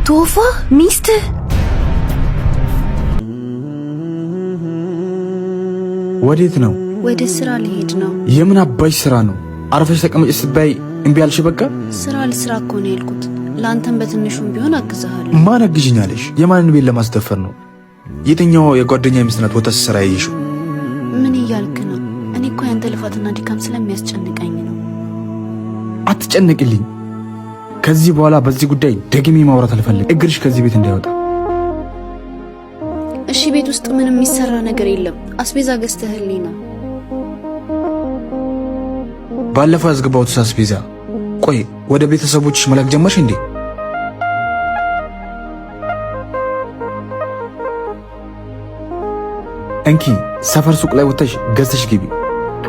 ቶፋ ሚስት ወዴት ነው? ወደ ስራ ልሄድ ነው። የምን አባሽ ስራ ነው? አርፈሽ ተቀመጭ ስትባይ እምቢ አልሽ። በቃ ስራ ልስራ እኮ ነው ያልኩት። ላንተም በትንሹም ቢሆን አግዛለሁ። ማን አግዥኛለሽ? የማንን ቤት ለማስደፈር ነው? የትኛው የጓደኛ ሚስት ናት ወጣ ስራ ያይሽው? ምን እያልክ ነው? እኔ እኮ ያንተ ልፋትና ድካም ስለሚያስጨንቀኝ ነው። አትጨነቅልኝ። ከዚህ በኋላ በዚህ ጉዳይ ደግሜ ማውራት አልፈልግም። እግርሽ ከዚህ ቤት እንዳይወጣ። እሺ፣ ቤት ውስጥ ምንም የሚሰራ ነገር የለም። አስቤዛ ገዝተህልኝ ነው? ባለፈው ያስገባሁት አስቤዛ። ቆይ ወደ ቤተሰቦችሽ መላክ ጀመርሽ እንዴ? እንኪ ሰፈር ሱቅ ላይ ወጥተሽ ገዝተሽ ግቢ።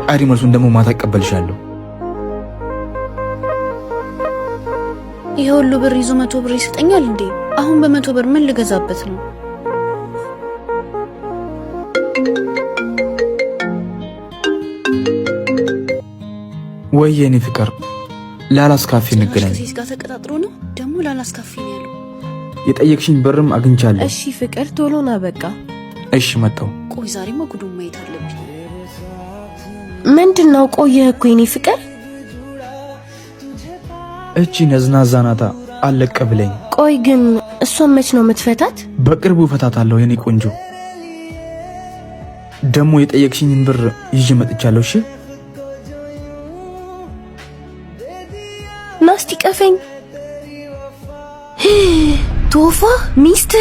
ቀሪ መልሱን ደግሞ ማታ እቀበልሻለሁ። ይሄ ሁሉ ብር ይዞ 100 ብር ይሰጠኛል እንዴ? አሁን በ100 ብር ምን ልገዛበት ነው? ወይ የኔ ፍቅር ላላስ ካፌ እንገናኝ። ከዚህ ጋር ተቀጣጥሮ ነው ደግሞ ላላስ ካፌ ነው ያለው። የጠየቅሽኝ ብርም አግኝቻለሁ። እሺ ፍቅር ቶሎና በቃ። እሺ መጣሁ። ቆይ ዛሬማ ጉዱን ማየት አለብኝ። ምንድነው? ቆየህ እኮ የኔ ፍቅር። እቺ ነዝናዛ ናታ አለቀ ብለኝ። ቆይ ግን እሷን መች ነው የምትፈታት? በቅርቡ እፈታታለሁ የኔ ቆንጆ። ደግሞ የጠየቅሽኝን ብር ይዤ መጥቻለሁ። እሺ ናስቲ ቀፈኝ። ቶፋ ሚስት